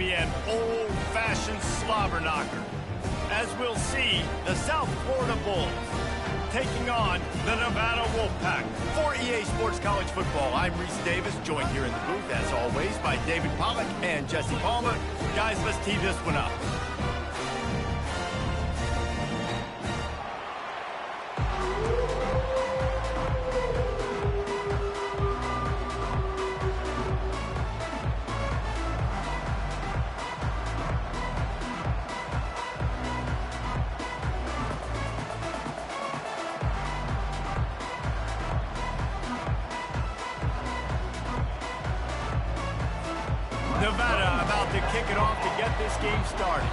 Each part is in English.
be an old-fashioned slobber knocker, as we'll see the South Florida Bulls taking on the Nevada Wolfpack. For EA Sports College Football, I'm Reese Davis, joined here in the booth, as always, by David Pollack and Jesse Palmer. Guys, let's tee this one up. Nevada about to kick it off to get this game started.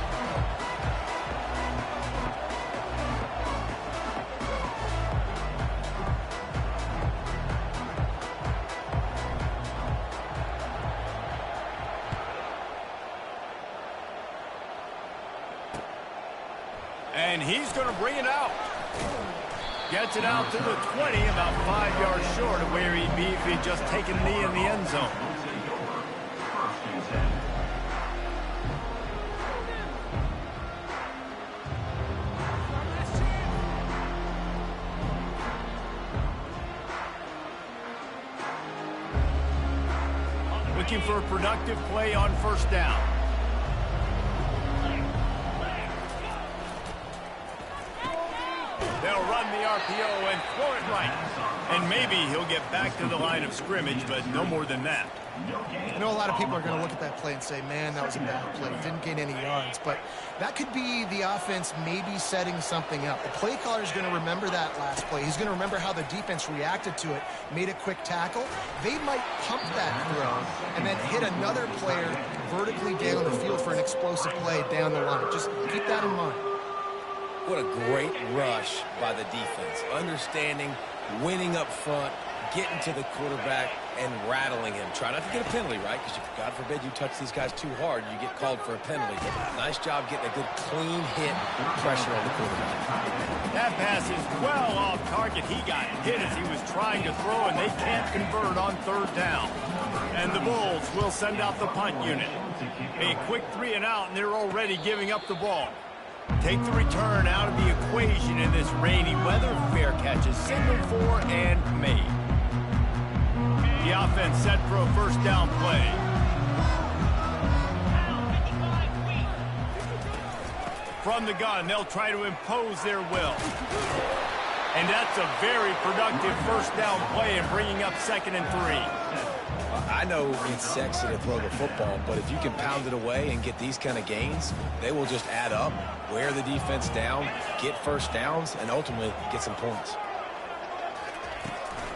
And he's going to bring it out. Gets it out to the 20, about 5 yards short of where he'd be if he'd just taken a knee in the end zone. Looking for a productive play on first down. They'll run the RPO and throw it right. And maybe he'll get back to the line of scrimmage, but no more than that. I know a lot of people are going to look at that play and say, man, that was a bad play. Didn't gain any yards. But that could be the offense maybe setting something up. The play caller is going to remember that last play. He's going to remember how the defense reacted to it, made a quick tackle. They might pump that throw and then hit another player vertically down the field for an explosive play down the line. Just keep that in mind. What a great rush by the defense. Understanding, winning up front, getting to the quarterback, and rattling him. Try not to get a penalty, right? Because God forbid you touch these guys too hard, you get called for a penalty. But nice job getting a good clean hit, pressure on the quarterback. That pass is well off target. He got hit as he was trying to throw, and they can't convert on third down. And the Bulls will send out the punt unit. A quick 3 and out, and they're already giving up the ball. Take the return out of the equation in this rainy weather. Fair catch is signaled for and made. The offense set for a first down play. From the gun, they'll try to impose their will. And that's a very productive first down play in bringing up 2nd and 3. I know it's sexy to throw the football, but if you can pound it away and get these kind of gains, they will just add up, wear the defense down, get first downs, and ultimately get some points.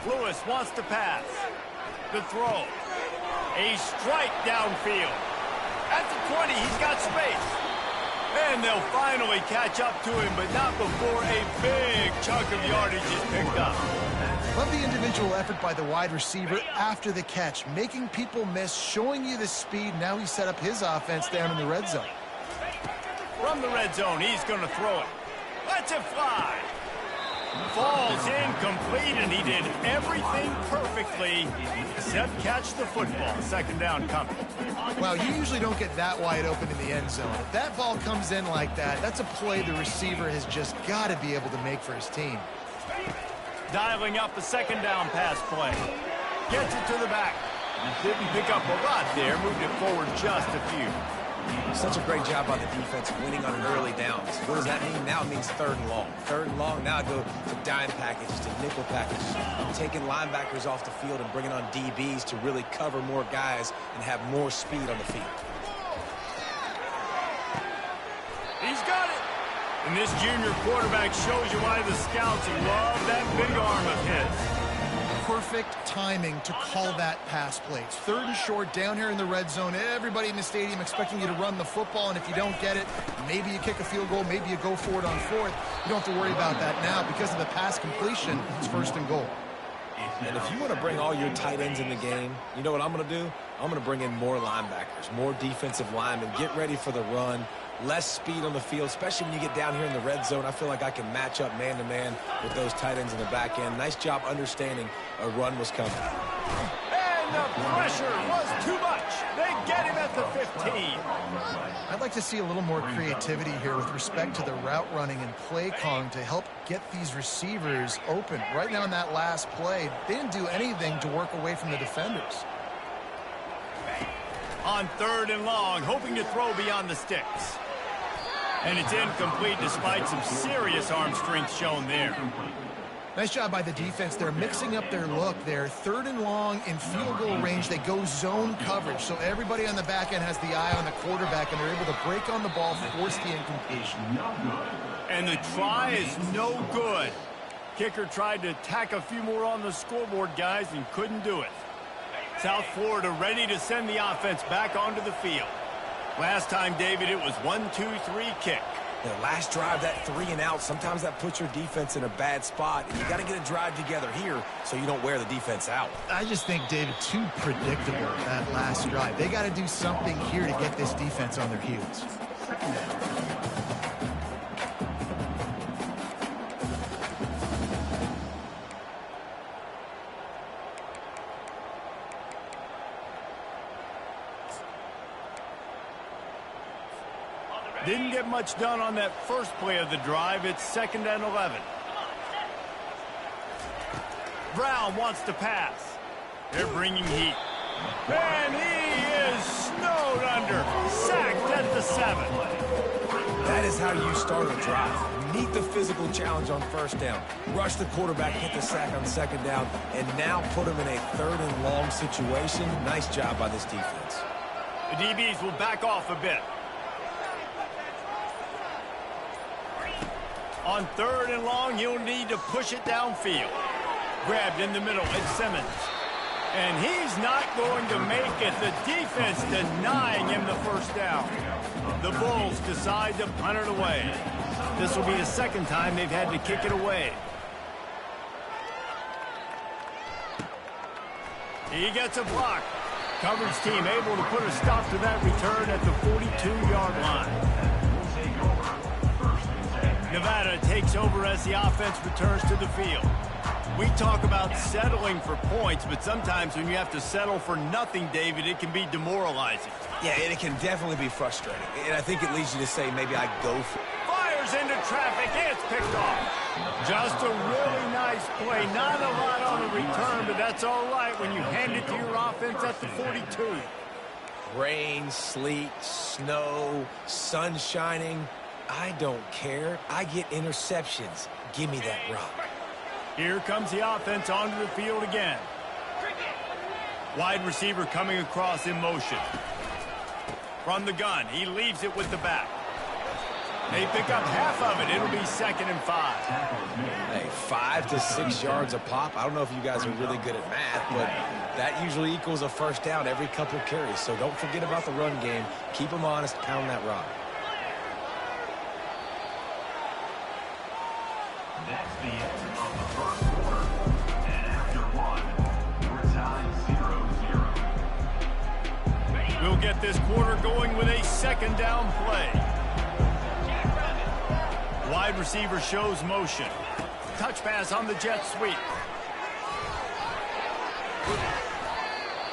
Lewis wants to pass. The throw. A strike downfield. At the 20, he's got space. And they'll finally catch up to him, but not before a big chunk of yardage is picked up. Love the individual effort by the wide receiver after the catch, making people miss, showing you the speed. Now he set up his offense down in the red zone. From the red zone, he's going to throw it. Lets it fly. Falls incomplete, and he did everything perfectly except catch the football. 2nd down coming. Well, you usually don't get that wide open in the end zone. If that ball comes in like that, that's a play the receiver has just got to be able to make for his team. Dialing up the 2nd down pass play. Gets it to the back. Didn't pick up a lot there, moved it forward just a few. Such a great job by the defense winning on an early downs. What does that mean? Now it means 3rd and long. 3rd and long, now go to dime packages, to nickel packages. Taking linebackers off the field and bringing on DBs to really cover more guys and have more speed on the field. He's got it. And this junior quarterback shows you why the scouts love that big arm of his. Perfect timing to call that pass play. It's 3rd and short down here in the red zone. Everybody in the stadium expecting you to run the football, and if you don't get it, maybe you kick a field goal, maybe you go for it on 4th. You don't have to worry about that now. Because of the pass completion, it's 1st and goal. And if you want to bring all your tight ends in the game, you know what I'm going to do? I'm going to bring in more linebackers, more defensive linemen, get ready for the run, less speed on the field, especially when you get down here in the red zone. I feel like I can match up man-to-man with those tight ends in the back end. Nice job understanding a run was coming. And the pressure was too much. They get him at the 15. I'd like to see a little more creativity here with respect to the route running and play calling to help get these receivers open. Right now in that last play, they didn't do anything to work away from the defenders. On 3rd and long, hoping to throw beyond the sticks. And it's incomplete despite some serious arm strength shown there. Nice job by the defense. They're mixing up their look there. 3rd and long in field goal range. They go zone coverage. So everybody on the back end has the eye on the quarterback, and they're able to break on the ball, force the incompletion. And the try is no good. Kicker tried to tack a few more on the scoreboard, guys, and couldn't do it. South Florida ready to send the offense back onto the field. Last time, David, it was 1-2-3 kick. The last drive, that 3 and out, sometimes that puts your defense in a bad spot. And you got to get a drive together here so you don't wear the defense out. I just think, David, too predictable that last drive. They got to do something here to get this defense on their heels. Didn't get much done on that first play of the drive. It's 2nd and 11. Brown wants to pass. They're bringing heat. And he is snowed under. Sacked at the 7. That is how you start a drive. Meet the physical challenge on 1st down. Rush the quarterback, hit the sack on 2nd down, and now put him in a 3rd and long situation. Nice job by this defense. The DBs will back off a bit. On 3rd and long, he'll need to push it downfield. Grabbed in the middle, it's Simmons. And he's not going to make it. The defense denying him the 1st down. The Bulls decide to punt it away. This will be the 2nd time they've had to kick it away. He gets a block. Coverage team able to put a stop to that return at the 42-yard line. Nevada takes over as the offense returns to the field. We talk about settling for points, but sometimes when you have to settle for nothing, David, it can be demoralizing. Yeah, and it can definitely be frustrating. And I think it leads you to say, maybe I go for it. Fires into traffic. It's picked off. Just a really nice play. Not a lot on the return, but that's all right when you hand it to your offense at the 42. Rain, sleet, snow, sun shining. I don't care. I get interceptions. Give me that rock. Here comes the offense onto the field again. Wide receiver coming across in motion. From the gun, he leaves it with the back. They pick up half of it. It'll be 2nd and 5. Hey, 5 to 6 yards a pop. I don't know if you guys are really good at math, but that usually equals a 1st down every couple carries. So don't forget about the run game. Keep them honest. Pound that rock. That's the end of the 1st quarter. And after 1, we're tied 0-0. We'll get this quarter going with a 2nd down play. Wide receiver shows motion. Touch pass on the jet sweep.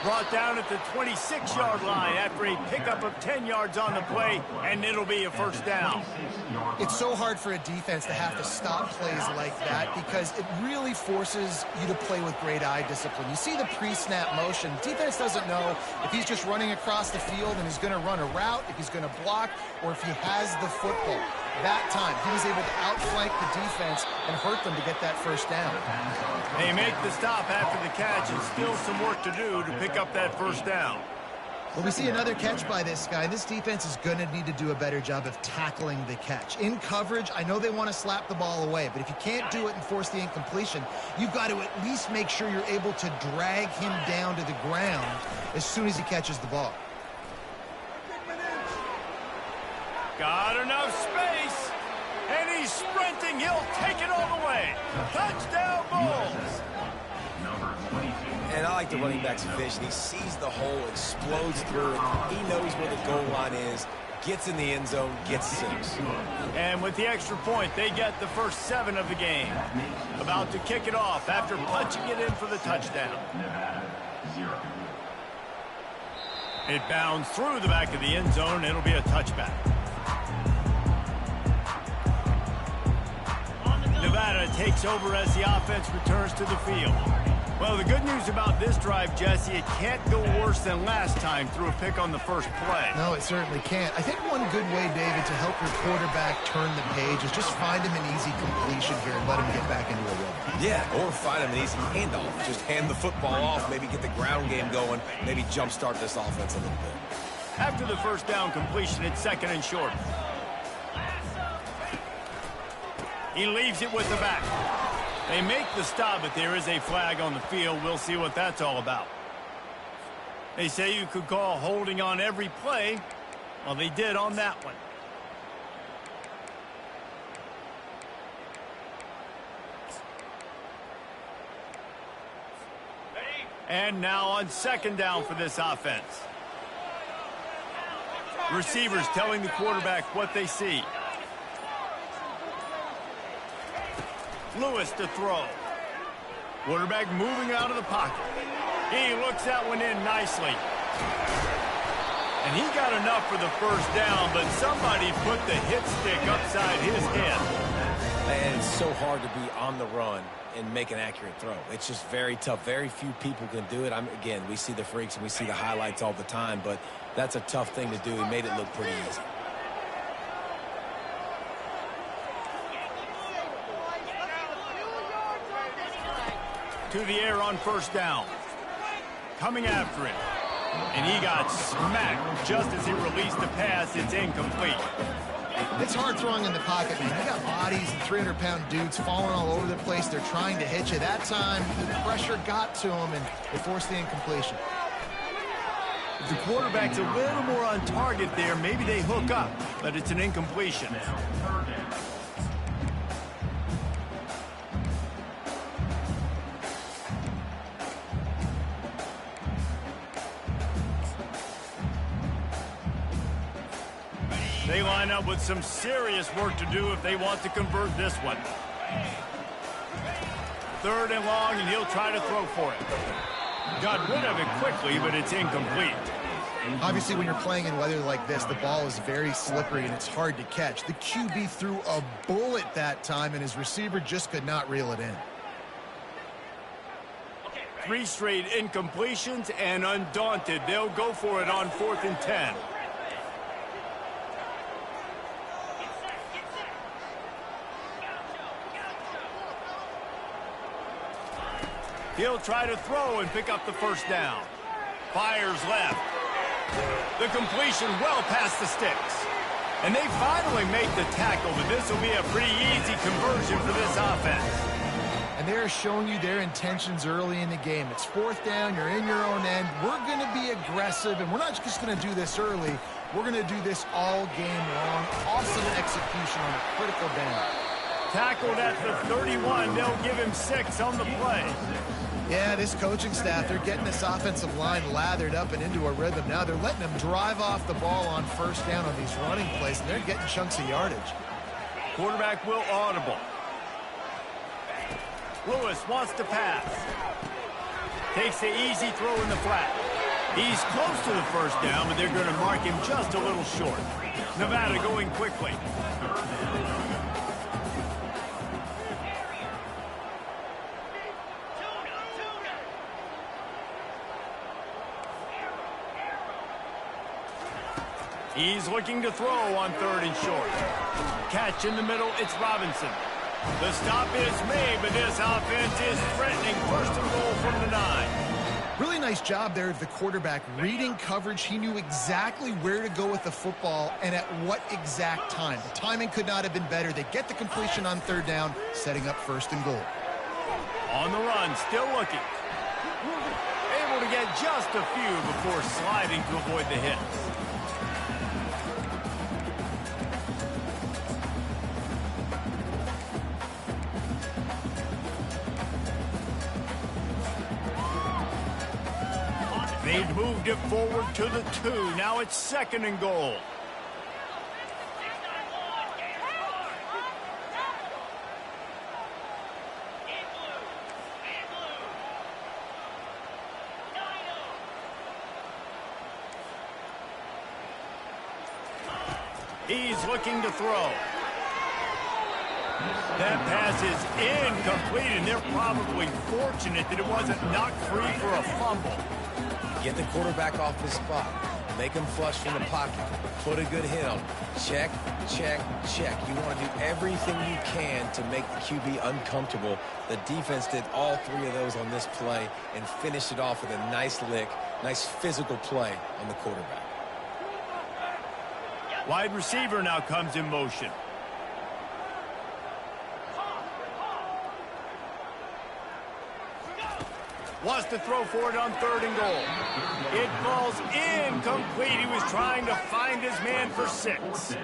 Brought down at the 26-yard line after a pickup of 10 yards on the play, and it'll be a 1st down. It's so hard for a defense to have to stop plays like that because it really forces you to play with great eye discipline. You see the pre-snap motion. Defense doesn't know if he's just running across the field and he's going to run a route, if he's going to block, or if he has the football. That time, he was able to outflank the defense and hurt them to get that 1st down. They make the stop after the catch, and still some work to do to pick up that 1st down. Well, we see another catch by this guy. This defense is going to need to do a better job of tackling the catch. In coverage, I know they want to slap the ball away, but if you can't do it and force the incompletion, you've got to at least make sure you're able to drag him down to the ground as soon as he catches the ball. Got enough space, and he's sprinting. He'll take it all the way. Touchdown, Bulls. And I like the running back's vision. He sees the hole, explodes through it. He knows where the goal line is, gets in the end zone, gets 6. And with the extra point, they get the first 7 of the game. About to kick it off after punching it in for the touchdown. It bounds through the back of the end zone. It'll be a touchback. Nevada takes over as the offense returns to the field. Well, the good news about this drive, Jesse, it can't go worse than last time through a pick on the first play. No, it certainly can't. I think one good way, David, to help your quarterback turn the page is just find him an easy completion here and let him get back into a rhythm. Yeah, or find him an easy handoff. Just hand the football off, maybe get the ground game going, maybe jumpstart this offense a little bit. After the first down completion, it's 2nd and short. He leaves it with the back. They make the stop, but there is a flag on the field. We'll see what that's all about. They say you could call holding on every play. Well, they did on that one. And now on 2nd down for this offense. Receivers telling the quarterback what they see. Lewis to throw. Quarterback moving out of the pocket. He looks that one in nicely. And he got enough for the first down, but somebody put the hit stick upside his head. And it's so hard to be on the run and make an accurate throw. It's just very tough. Very few people can do it. Again, we see the freaks and we see the highlights all the time, but that's a tough thing to do. He made it look pretty easy. To the air on first down. Coming after him. And he got smacked just as he released the pass. It's incomplete. It's hard throwing in the pocket, man. You got bodies and 300-pound dudes falling all over the place. They're trying to hit you. That time, the pressure got to him, and they forced the incompletion. If the quarterback's a little more on target there, maybe they hook up, but it's an incompletion. They line up with some serious work to do if they want to convert this one. 3rd and long, and he'll try to throw for it. Got rid of it quickly, but it's incomplete. Obviously, when you're playing in weather like this, the ball is very slippery and it's hard to catch. The QB threw a bullet that time, and his receiver just could not reel it in. 3 straight incompletions, and undaunted, they'll go for it on 4th and 10. He'll try to throw and pick up the first down. Fires left. The completion well past the sticks. And they finally make the tackle, but this will be a pretty easy conversion for this offense. And they're showing you their intentions early in the game. It's 4th down, you're in your own end. We're going to be aggressive, and we're not just going to do this early. We're going to do this all game long. Awesome execution on a critical down. Tackled at the 31. They'll give him 6 on the play. Yeah, this coaching staff, they're getting this offensive line lathered up and into a rhythm. Now they're letting them drive off the ball on first down on these running plays, and they're getting chunks of yardage. Quarterback will audible. Lewis wants to pass. Takes the easy throw in the flat. He's close to the first down, but they're going to mark him just a little short. Nevada going quickly. He's looking to throw on 3rd and short. Catch in the middle, it's Robinson. The stop is made, but this offense is threatening 1st and goal from the 9. Really nice job there of the quarterback reading coverage. He knew exactly where to go with the football and at what exact time. The timing could not have been better. They get the completion on 3rd down, setting up 1st and goal. On the run, still looking. Able to get just a few before sliding to avoid the hit. They've moved it forward to the 2. Now it's 2nd and goal. He's looking to throw. That pass is incomplete, and they're probably fortunate that it wasn't knocked free for a fumble. Get the quarterback off his spot. Make him flush from the pocket. Put a good hit on him. Check, check, check. You want to do everything you can to make the QB uncomfortable. The defense did all three of those on this play and finished it off with a nice lick, nice physical play on the quarterback. Wide receiver now comes in motion. Wants to throw for it on 3rd and goal. It falls incomplete. He was trying to find his man for 6.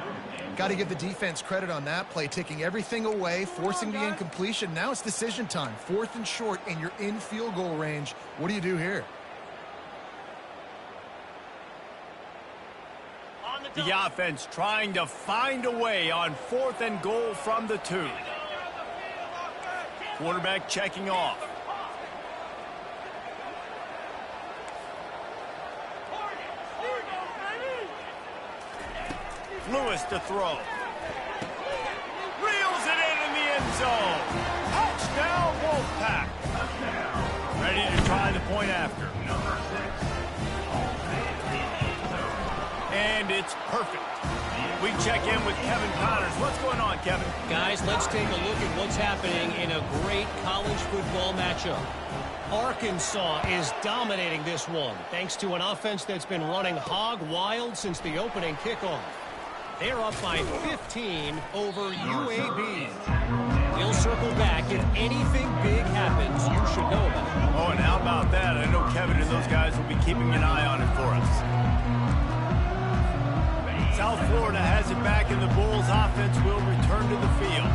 Got to give the defense credit on that play, taking everything away, forcing the incompletion. Now it's decision time. 4th and short, and you're in field goal range. What do you do here? The offense trying to find a way on 4th and goal from the 2. Quarterback checking off. Lewis to throw. Reels it in the end zone. Touchdown, Wolfpack. Ready to try the point after. And it's perfect. We check in with Kevin Connors. What's going on, Kevin? Guys, let's take a look at what's happening in a great college football matchup. Arkansas is dominating this one, thanks to an offense that's been running hog wild since the opening kickoff. They're up by 15 over UAB. We'll circle back. If anything big happens, you should know about it. Oh, and how about that? I know Kevin and those guys will be keeping an eye on it for us. South Florida has it back, and the Bulls offense will return to the field.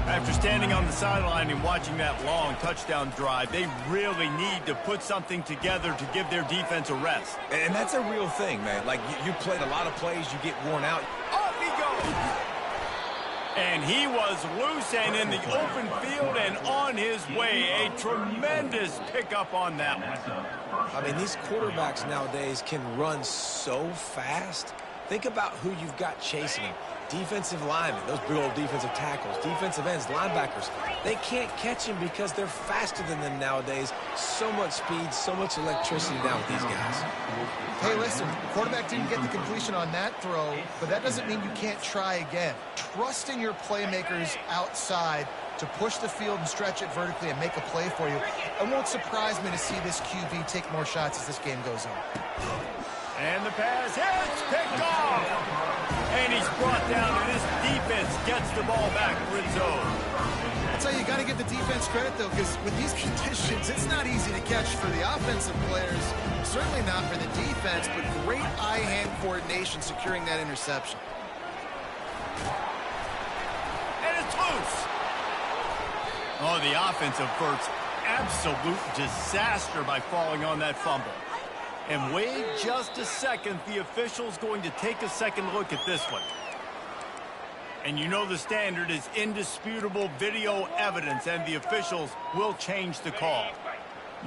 After standing on the sideline and watching that long touchdown drive, they really need to put something together to give their defense a rest. And that's a real thing, man. Like, you played a lot of plays, you get worn out. Off he goes! And he was loose and in the open field and on his way. A tremendous pickup on that one. I mean, these quarterbacks nowadays can run so fast. Think about who you've got chasing him. Defensive linemen, those big old defensive tackles, defensive ends, linebackers. They can't catch him because they're faster than them nowadays. So much speed, so much electricity now with these guys. Hey, listen, the quarterback didn't get the completion on that throw, but that doesn't mean you can't try again. Trust in your playmakers outside to push the field and stretch it vertically and make a play for you. It won't surprise me to see this QB take more shots as this game goes on. And the pass hits, picked off. And he's brought down, and this defense gets the ball back for its own. I'll tell you, you got to give the defense credit, though, because with these conditions, it's not easy to catch for the offensive players. Certainly not for the defense, but great eye-hand coordination securing that interception. And it's loose. Oh, the offense averts absolute disaster by falling on that fumble. And wait just a second, the official's going to take a second look at this one. And you know the standard is indisputable video evidence, and the officials will change the call.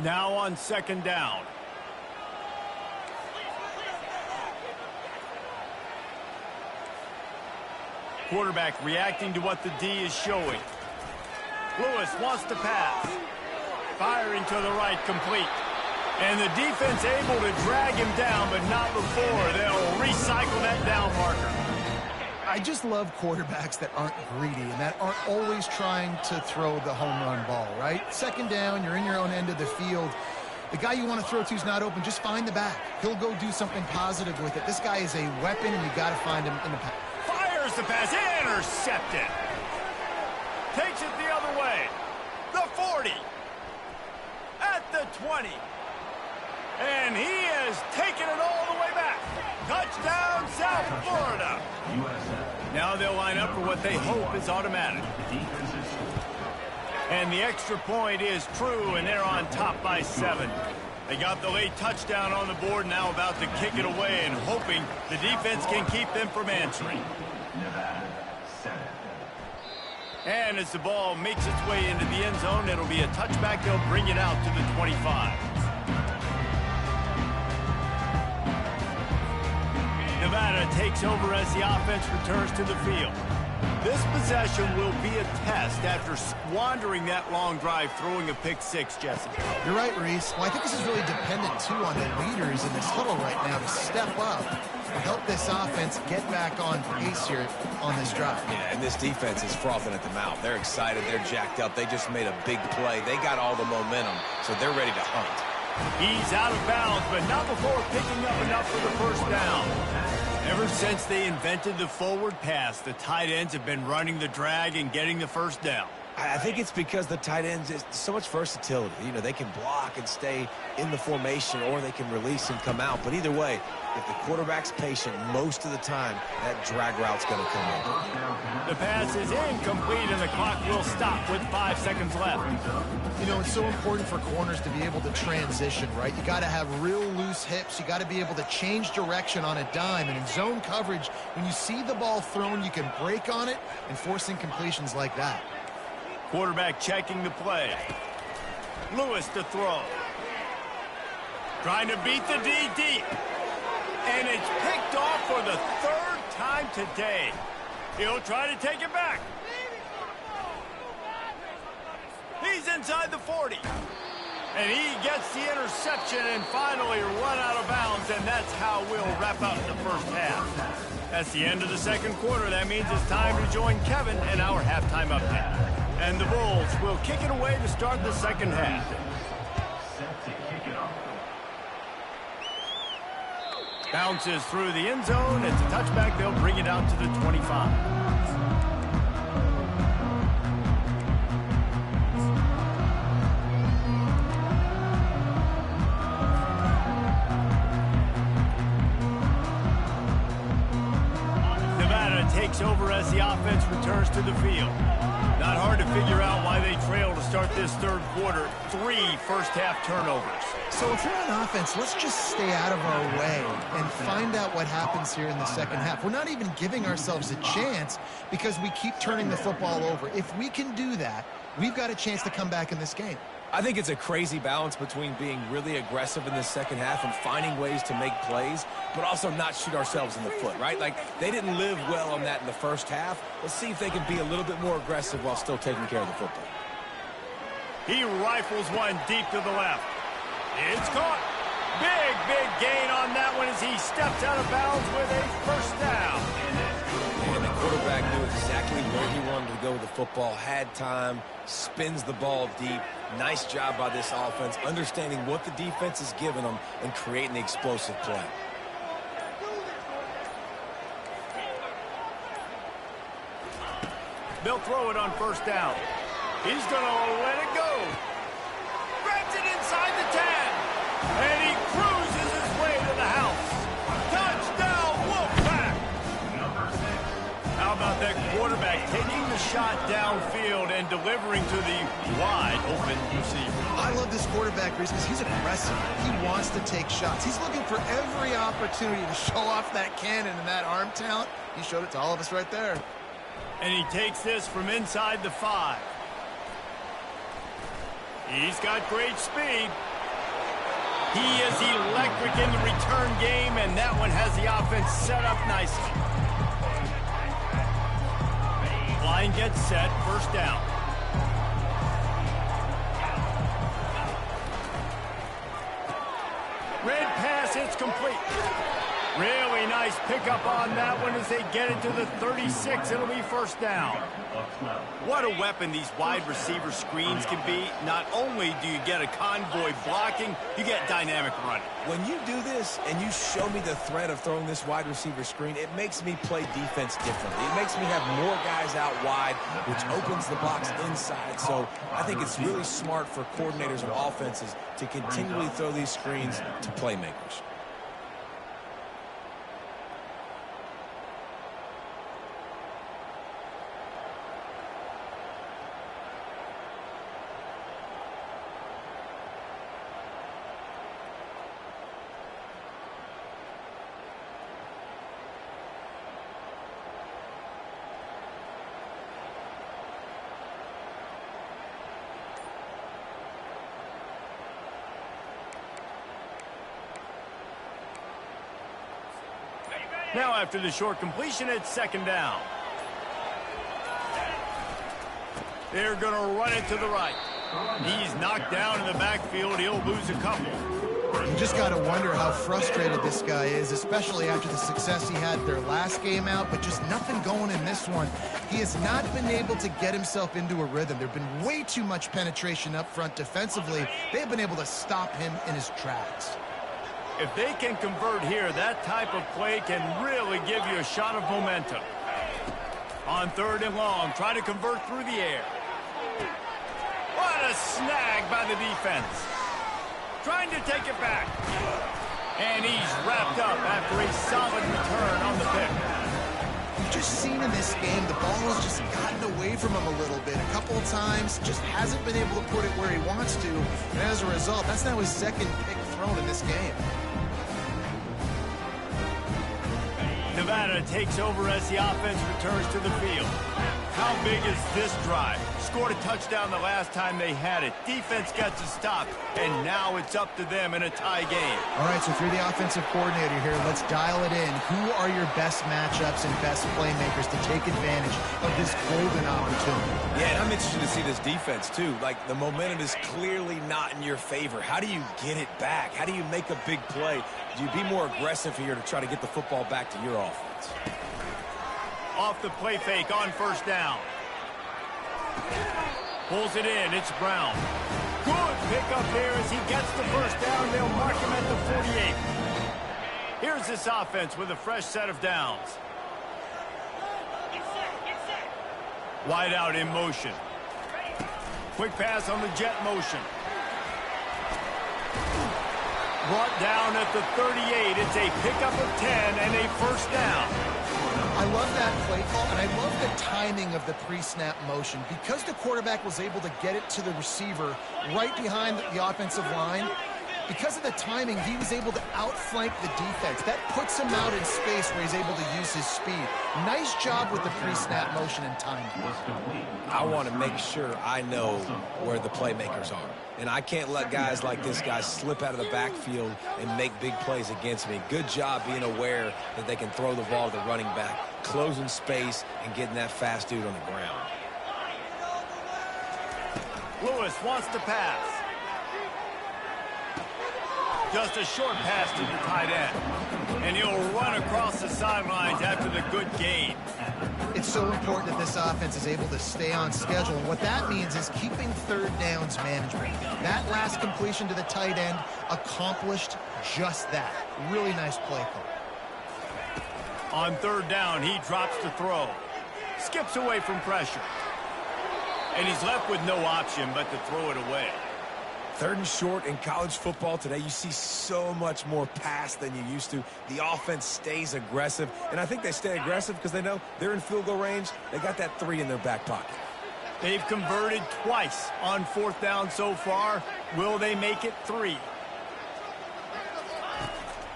Now on 2nd down. Quarterback reacting to what the D is showing. Lewis wants to pass. Firing to the right, complete. And the defense able to drag him down, but not before. They'll recycle that down marker. I just love quarterbacks that aren't greedy and that aren't always trying to throw the home run ball, right? 2nd down, you're in your own end of the field. The guy you want to throw to is not open. Just find the back. He'll go do something positive with it. This guy is a weapon, and you got to find him in the pass. Fires the pass, intercepted. Takes it the other way. The 40. At the 20. And he has taken it all the way back. Touchdown, South Florida. Now they'll line up for what they hope is automatic. And the extra point is true, and they're on top by 7. They got the late touchdown on the board, now about to kick it away and hoping the defense can keep them from answering. And as the ball makes its way into the end zone, it'll be a touchback. They'll bring it out to the 25. Nevada takes over as the offense returns to the field. This possession will be a test after squandering that long drive throwing a pick six, Jesse. You're right, Reese. Well, I think this is really dependent, too, on the leaders in this huddle right now to step up and help this offense get back on pace here on this drive. Yeah, and this defense is frothing at the mouth. They're excited. They're jacked up. They just made a big play. They got all the momentum, so they're ready to hunt. He's out of bounds, but not before picking up enough for the first down. Ever since they invented the forward pass, the tight ends have been running the drag and getting the first down. I think it's because the tight ends is so much versatility. You know, they can block and stay in the formation, or they can release and come out. But either way, if the quarterback's patient most of the time, that drag route's going to come in. The pass is incomplete, and the clock will stop with 5 seconds left. You know, it's so important for corners to be able to transition, right? You got to have real loose hips. You got to be able to change direction on a dime. And in zone coverage, when you see the ball thrown, you can break on it and force incompletions like that. Quarterback checking the play. Lewis to throw. Trying to beat the D deep. And it's picked off for the third time today. He'll try to take it back. He's inside the 40. And he gets the interception and finally run out of bounds, and that's how we'll wrap up the first half. That's the end of the second quarter. That means it's time to join Kevin in our halftime update. And the Bulls will kick it away to start the second half. Bounces through the end zone. It's a touchback. They'll bring it out to the 25. Takes over as the offense returns to the field. Not hard to figure out why they trail to start this third quarter. 3 first-half turnovers. So if you're on offense, let's just stay out of our way and find out what happens here in the second half. We're not even giving ourselves a chance because we keep turning the football over. If we can do that, we've got a chance to come back in this game. I think it's a crazy balance between being really aggressive in the second half and finding ways to make plays, but also not shoot ourselves in the foot, right? Like, they didn't live well on that in the first half. Let's see if they can be a little bit more aggressive while still taking care of the football. He rifles one deep to the left. It's caught. Big gain on that one as he steps out of bounds with a first down. And the quarterback knew exactly where he wanted to go with the football, had time, spins the ball deep. Nice job by this offense, understanding what the defense is giving them and creating the explosive play. They'll throw it on first down. He's going to let it go. Grabs it inside the 10. And he cruises his way to the house. Touchdown, Wolfpack! How about that quarterback taking the shot downfield and delivering to the wide open receiver? I love this quarterback, Reese, because he's aggressive. He wants to take shots. He's looking for every opportunity to show off that cannon and that arm talent. He showed it to all of us right there. And he takes this from inside the 5. He's got great speed. He is electric in the return game, and that one has the offense set up nicely. Line gets set, first down. Red pass, it's complete. Really nice pickup on that one as they get it to the 36. It'll be first down. What a weapon these wide receiver screens can be. Not only do you get a convoy blocking, you get dynamic running. When you do this and you show me the threat of throwing this wide receiver screen, it makes me play defense differently. It makes me have more guys out wide, which opens the box inside. So I think it's really smart for coordinators and offenses to continually throw these screens to playmakers. Now after the short completion, it's second down. They're going to run it to the right. He's knocked down in the backfield. He'll lose a couple. You just got to wonder how frustrated this guy is, especially after the success he had their last game out, but just nothing going in this one. He has not been able to get himself into a rhythm. There have been way too much penetration up front defensively. They've been able to stop him in his tracks. If they can convert here, that type of play can really give you a shot of momentum. On third and long, try to convert through the air. What a snag by the defense. Trying to take it back. And he's wrapped up after a solid return on the pick. We've just seen in this game, the ball has just gotten away from him a little bit. A couple of times, just hasn't been able to put it where he wants to. And as a result, that's now his second pick thrown in this game. Nevada takes over as the offense returns to the field. How big is this drive? Scored a touchdown the last time they had it. Defense gets a stop, and now it's up to them in a tie game. All right, so if you're the offensive coordinator here, let's dial it in. Who are your best matchups and best playmakers to take advantage of this golden opportunity? Yeah, and I'm interested to see this defense, too. Like, the momentum is clearly not in your favor. How do you get it back? How do you make a big play? Do you be more aggressive here to try to get the football back to your offense? Off the play fake on first down. Pulls it in. It's Brown. Good pickup here as he gets the first down. They'll mark him at the 48. Here's this offense with a fresh set of downs. Wide out in motion. Quick pass on the jet motion. Brought down at the 38. It's a pickup of 10 and a first down. I love that play call, and I love the timing of the pre-snap motion. Because the quarterback was able to get it to the receiver right behind the offensive line, because of the timing, he was able to outflank the defense. That puts him out in space where he's able to use his speed. Nice job with the pre-snap motion and timing. I want to make sure I know where the playmakers are. And I can't let guys like this guy slip out of the backfield and make big plays against me. Good job being aware that they can throw the ball to the running back, closing space, and getting that fast dude on the ground. Lewis wants to pass. Just a short pass to the tight end. And he'll run across the sidelines after the good gain. It's so important that this offense is able to stay on schedule. And what that means is keeping third downs management. That last completion to the tight end accomplished just that. Really nice play call. On third down, he drops to throw. Skips away from pressure. And he's left with no option but to throw it away. Third and short in college football today, you see so much more pass than you used to. The offense stays aggressive, and I think they stay aggressive because they know they're in field goal range. They got that 3 in their back pocket. They've converted twice on fourth down so far. Will they make it 3?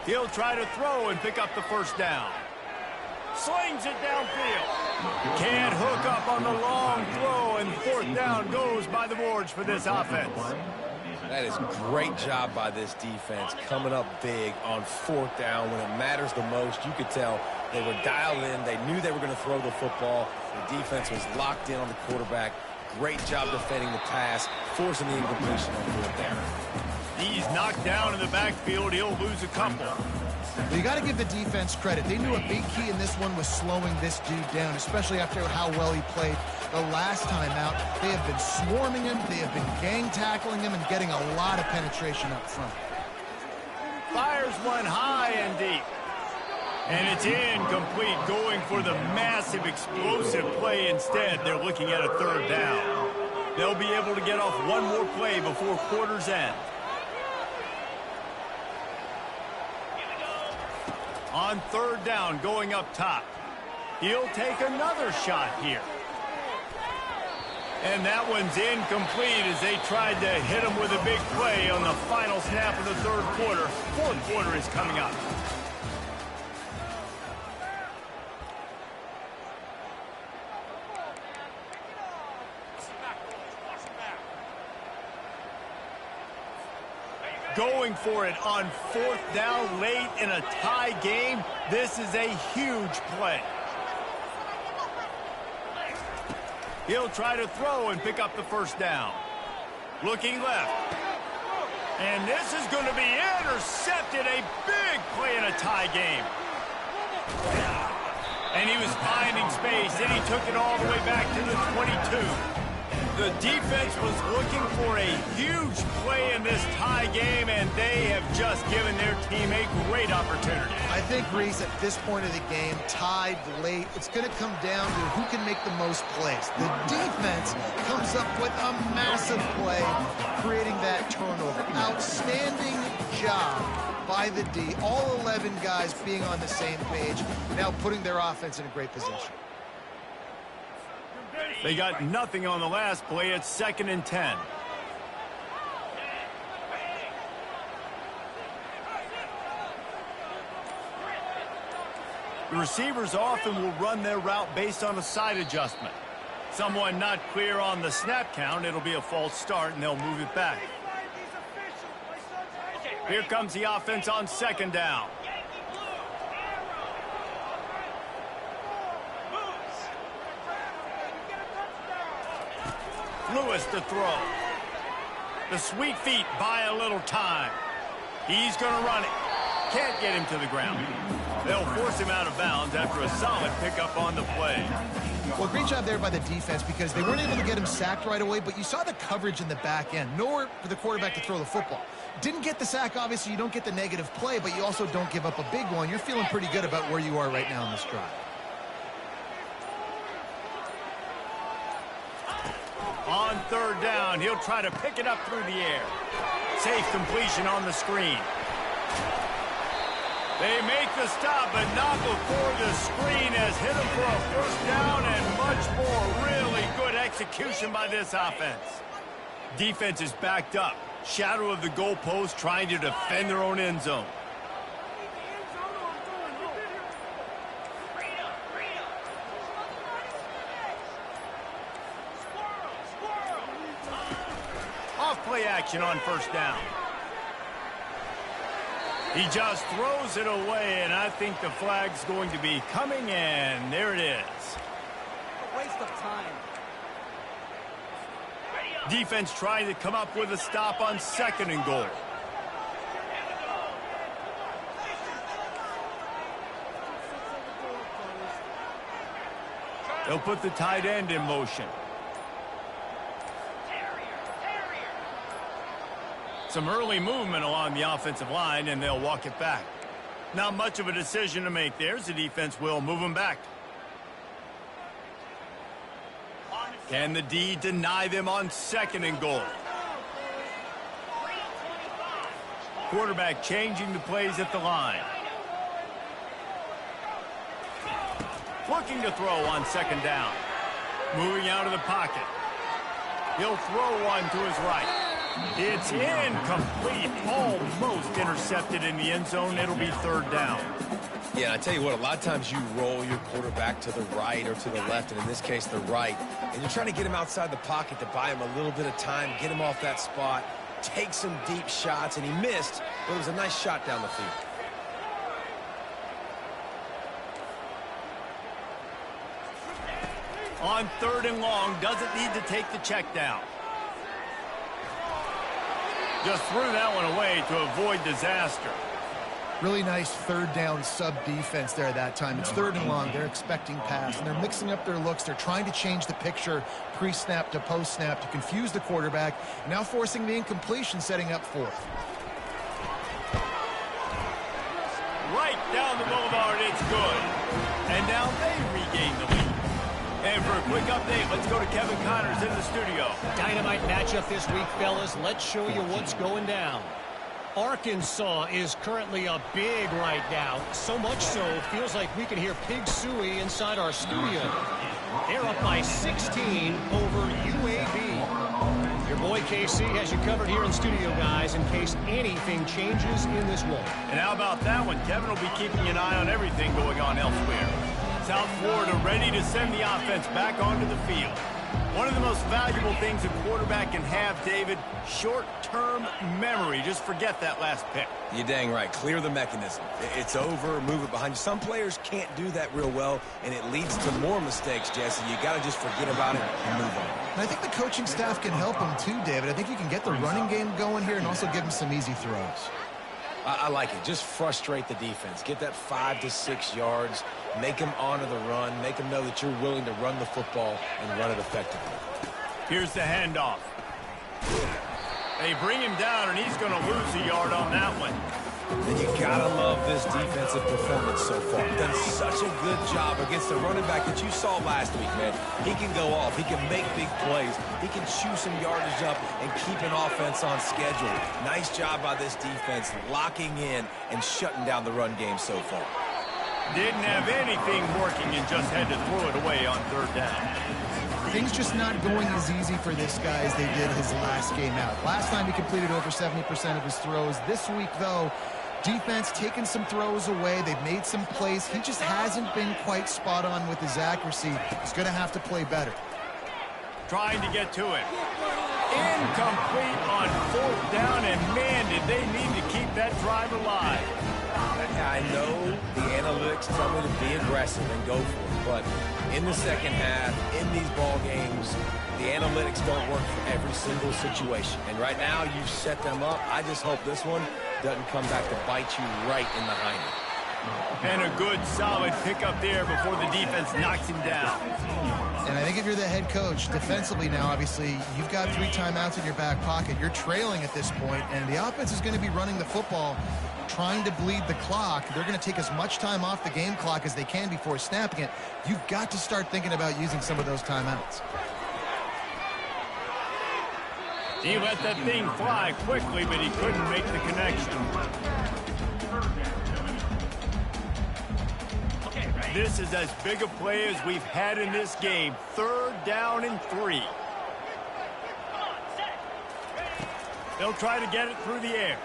He'll try to throw and pick up the first down. Slings it downfield. Can't hook up on the long throw, and fourth down goes by the boards for this offense. That is great job by this defense, coming up big on fourth down when it matters the most. You could tell they were dialed in. They knew they were going to throw the football. The defense was locked in on the quarterback. Great job defending the pass, forcing the incompletion on fourth down. He's knocked down in the backfield. He'll lose a couple. But you got to give the defense credit. They knew a big key in this one was slowing this dude down, especially after how well he played the last time out. They have been swarming him. They have been gang tackling him and getting a lot of penetration up front. Fires one high and deep. And it's incomplete, going for the massive explosive play instead. They're looking at a third down. They'll be able to get off one more play before quarter's end. On third down, going up top. He'll take another shot here. And that one's incomplete as they tried to hit him with a big play on the final snap of the third quarter. Fourth quarter is coming up. going for it on 4th down late in a tie game. This is a huge play. He'll try to throw and pick up the first down. Looking left. And this is going to be intercepted. A big play in a tie game. And he was finding space, and he took it all the way back to the 22. The defense was looking for a huge play in this tie game, and they have just given their team a great opportunity. I think, Reese, at this point of the game, tied late, it's going to come down to who can make the most plays. The defense comes up with a massive play, creating that turnover. Outstanding job by the D. All 11 guys being on the same page, now putting their offense in a great position. They got nothing on the last play. It's 2nd and 10. The receivers often will run their route based on a side adjustment. Someone not clear on the snap count, it'll be a false start, and they'll move it back. Here comes the offense on 2nd down. Lewis to throw. The sweet feet buy a little time. He's going to run it. Can't get him to the ground. They'll force him out of bounds after a solid pickup on the play. Well, great job there by the defense because they weren't able to get him sacked right away, but you saw the coverage in the back end. Nowhere for the quarterback to throw the football. Didn't get the sack, obviously. You don't get the negative play, but you also don't give up a big one. You're feeling pretty good about where you are right now in this drive. On 3rd down, he'll try to pick it up through the air. Safe completion on the screen. They make the stop, but not before the screen has hit him for a 1st down and much more. Really good execution by this offense. Defense is backed up. Shadow of the goalpost, trying to defend their own end zone. Off-play action on 1st down. He just throws it away, and I think the flag's going to be coming, and there it is. A waste of time. Defense trying to come up with a stop on 2nd and goal. They'll put the tight end in motion. Some early movement along the offensive line, and they'll walk it back. Not much of a decision to make there, so the defense will move them back. Can the D deny them on 2nd and goal? Quarterback changing the plays at the line. Looking to throw on 2nd down. Moving out of the pocket. He'll throw one to his right. It's incomplete, almost intercepted in the end zone. It'll be 3rd down. Yeah, I tell you what, a lot of times you roll your quarterback to the right or to the left, and in this case, the right, and you're trying to get him outside the pocket to buy him a little bit of time, get him off that spot, take some deep shots, and he missed, but it was a nice shot down the field. On 3rd and long, doesn't need to take the check down. Just threw that one away to avoid disaster. Really nice 3rd down sub-defense there that time. It's 3rd and long. They're expecting pass, and they're mixing up their looks. They're trying to change the picture pre-snap to post-snap to confuse the quarterback, now forcing the incompletion, setting up 4th. Right down the boulevard, it's good. And now they regain the lead. And for a quick update, let's go to Kevin Connors in the studio. Dynamite matchup this week, fellas. Let's show you what's going down. Arkansas is currently up big right now. So much so, feels like we can hear Pig Suey inside our studio. They're up by 16 over UAB. Your boy KC has you covered here in studio, guys, in case anything changes in this one. And how about that one? Kevin will be keeping an eye on everything going on elsewhere. South Florida ready to send the offense back onto the field. One of the most valuable things a quarterback can have, David, short-term memory. Just forget that last pick. You're dang right. Clear the mechanism. It's over, move it behind you. Some players can't do that real well, and it leads to more mistakes, Jesse. You got to just forget about it and move on. And I think the coaching staff can help him too, David. I think you can get the running game going here and also give him some easy throws. I like it. Just frustrate the defense. Get that 5 to 6 yards. Make them honor the run. Make them know that you're willing to run the football and run it effectively. Here's the handoff. They bring him down, and he's going to lose a yard on that one. And you gotta love this defensive performance so far. Done such a good job against the running back that you saw last week, man. He can go off. He can make big plays. He can chew some yardage up and keep an offense on schedule. Nice job by this defense locking in and shutting down the run game so far. Didn't have anything working and just had to throw it away on third down. Things just not going as easy for this guy as they did his last game out. Last time he completed over 70% of his throws. This week, though, defense taking some throws away. They've made some plays. He just hasn't been quite spot on with his accuracy. He's going to have to play better. Trying to get to it. Incomplete on fourth down, and man, did they need to keep that drive alive. I know the analytics tell me to be aggressive and go for it, but in the second half, in these ball games, the analytics don't work for every single situation. And right now, you've set them up. I just hope this one doesn't come back to bite you right in the hind. And a good, solid pickup there before the defense knocks him down. And I think if you're the head coach, defensively now, obviously, you've got 3 timeouts in your back pocket. You're trailing at this point, and the offense is going to be running the football, trying to bleed the clock. They're going to take as much time off the game clock as they can before snapping it. You've got to start thinking about using some of those timeouts. He let that thing fly quickly, but he couldn't make the connection. This is as big a play as we've had in this game. 3rd down and 3. They'll try to get it through the air.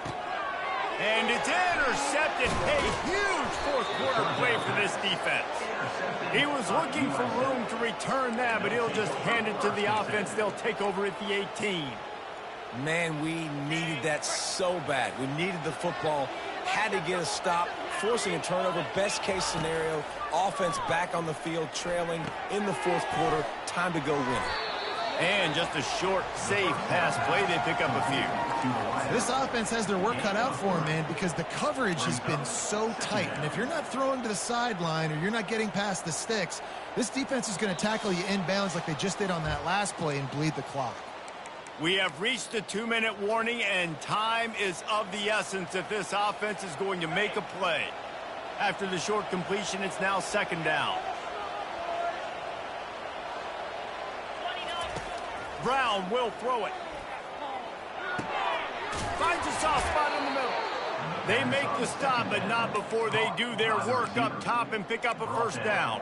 And it's intercepted. A huge fourth-quarter play for this defense. He was looking for room to return that, but he'll just hand it to the offense. They'll take over at the 18. Man, we needed that so bad. We needed the football. Had to get a stop, forcing a turnover. Best case scenario, offense back on the field, trailing in the 4th quarter. Time to go win. And just a short, safe pass play. They pick up a few. This offense has their work cut out for them, man, because the coverage has been so tight. And if you're not throwing to the sideline or you're not getting past the sticks, this defense is going to tackle you inbounds like they just did on that last play and bleed the clock. We have reached the 2-minute warning, and time is of the essence if this offense is going to make a play. After the short completion, it's now 2nd down. Brown will throw it. Finds a soft spot in the middle. They make the stop, but not before they do their work up top and pick up a 1st down.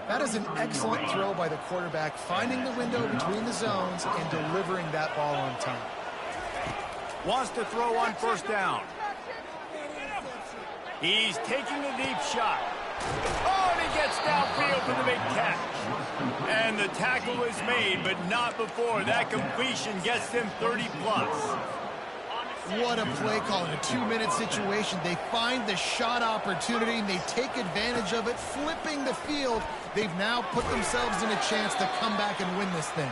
That is an excellent throw by the quarterback, finding the window between the zones and delivering that ball on time. Wants to throw on 1st down. He's taking a deep shot. Oh, and he gets downfield for the big catch. And the tackle is made, but not before that completion gets them 30+. What a play call in a 2-minute situation. They find the shot opportunity, and they take advantage of it, flipping the field. They've now put themselves in a chance to come back and win this thing.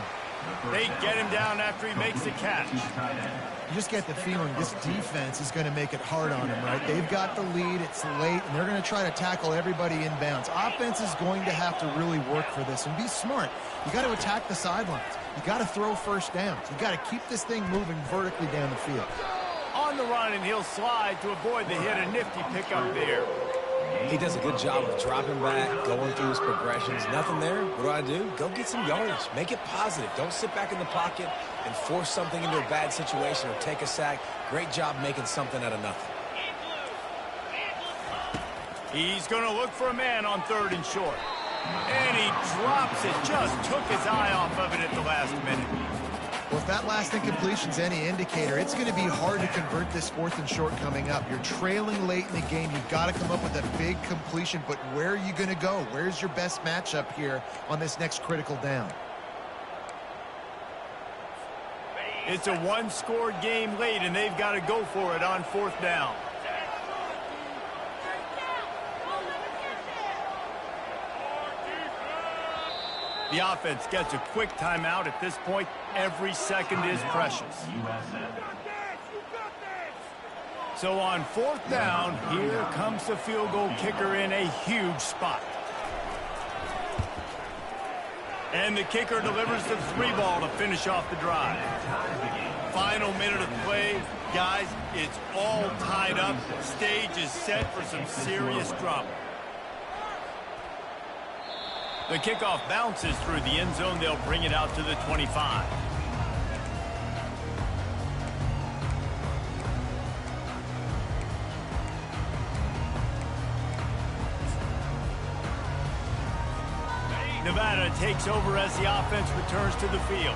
They get him down after he makes the catch. You just get the feeling this defense is going to make it hard on him, right? They've got the lead, it's late, and they're going to try to tackle everybody inbounds. Offense is going to have to really work for this and be smart. You got to attack the sidelines. You got to throw 1st downs. You got to keep this thing moving vertically down the field. On the run, and he'll slide to avoid the hit. A nifty pickup there. He does a good job of dropping back, going through his progressions. Nothing there. What do? Go get some yardage. Make it positive. Don't sit back in the pocket and force something into a bad situation or take a sack. Great job making something out of nothing. He's going to look for a man on 3rd and short. And he drops it. Just took his eye off of it at the last minute. Well, if that last incompletion's any indicator, it's going to be hard to convert this 4th and short coming up. You're trailing late in the game. You've got to come up with a big completion, but where are you going to go? Where's your best matchup here on this next critical down? It's a one-score game late, and they've got to go for it on 4th down. The offense gets a quick timeout. At this point, every second is precious. So on 4th down, here comes the field goal kicker in a huge spot. And the kicker delivers the 3-ball to finish off the drive. Final minute of play. Guys, it's all tied up. Stage is set for some serious drama. The kickoff bounces through the end zone. They'll bring it out to the 25. Nevada takes over as the offense returns to the field.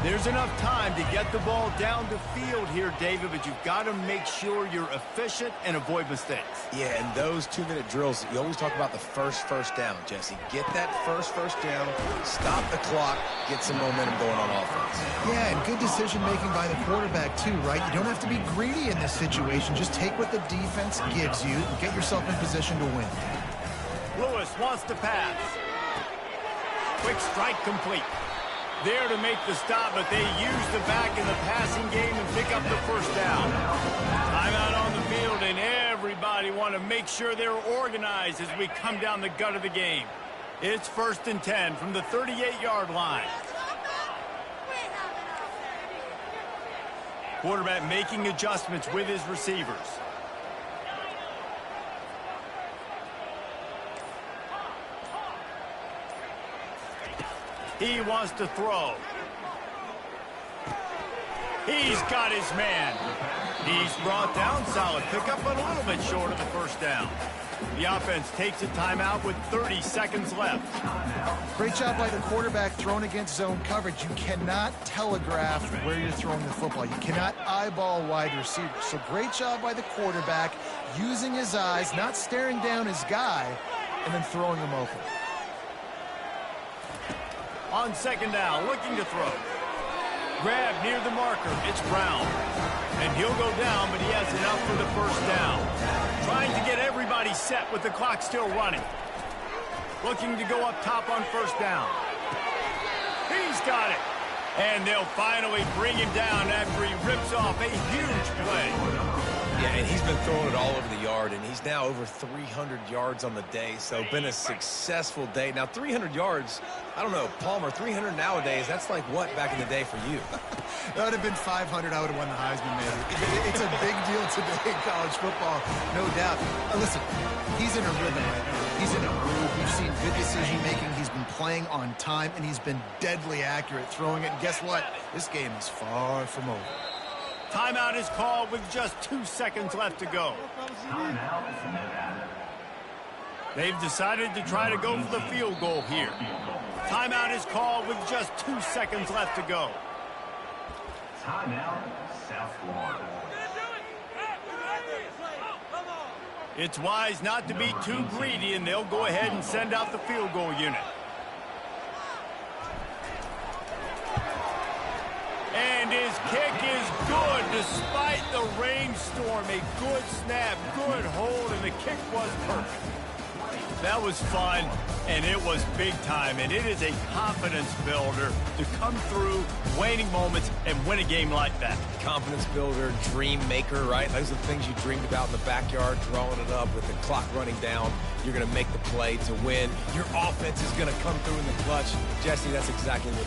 There's enough time to get the ball down the field here, David, but you've got to make sure you're efficient and avoid mistakes. Yeah, and those 2-minute drills, you always talk about the first down, Jesse. Get that first down, stop the clock, get some momentum going on offense. Yeah, and good decision-making by the quarterback, too, right? You don't have to be greedy in this situation. Just take what the defense gives you and get yourself in position to win. Lewis wants to pass. Quick strike complete. There to make the stop, but they use the back in the passing game and pick up the first down. Timeout on the field, and everybody want to make sure they're organized as we come down the gut of the game. It's 1st and 10 from the 38-yard line. Quarterback making adjustments with his receivers. He wants to throw. He's got his man. He's brought down. Solid pickup, but a little bit short of the first down. The offense takes a timeout with 30 seconds left. Great job by the quarterback throwing against zone coverage. You cannot telegraph where you're throwing the football. You cannot eyeball wide receivers. So great job by the quarterback using his eyes, not staring down his guy, and then throwing him open. On 2nd down, looking to throw. Grab near the marker. It's Brown. And he'll go down, but he has enough for the first down. Trying to get everybody set with the clock still running. Looking to go up top on 1st down. He's got it. And they'll finally bring him down after he rips off a huge play. Yeah, and he's been throwing it all over the yard, and he's now over 300 yards on the day, so been a successful day. Now, 300 yards, I don't know, Palmer, 300 nowadays, that's like what back in the day for you? That would have been 500. I would have won the Heisman, maybe. It's a big deal today in college football, no doubt. Listen, he's in a rhythm right now. He's in a groove. We've seen good decision-making. He's been playing on time, and he's been deadly accurate throwing it. And guess what? This game is far from over. Timeout is called with just 2 seconds left to go. They've decided to try to go for the field goal here. Timeout is called with just 2 seconds left to go. Timeout, South Florida. It's wise not to be too greedy, and they'll go ahead and send out the field goal unit. And his kick is good despite the rainstorm. A good snap, good hold, and the kick was perfect. That was fun, and it was big time, and it is a confidence builder to come through waning moments and win a game like that. Confidence builder, dream maker, right? Those are the things you dreamed about in the backyard, drawing it up with the clock running down. You're going to make the play to win. Your offense is going to come through in the clutch. Jesse, that's exactly what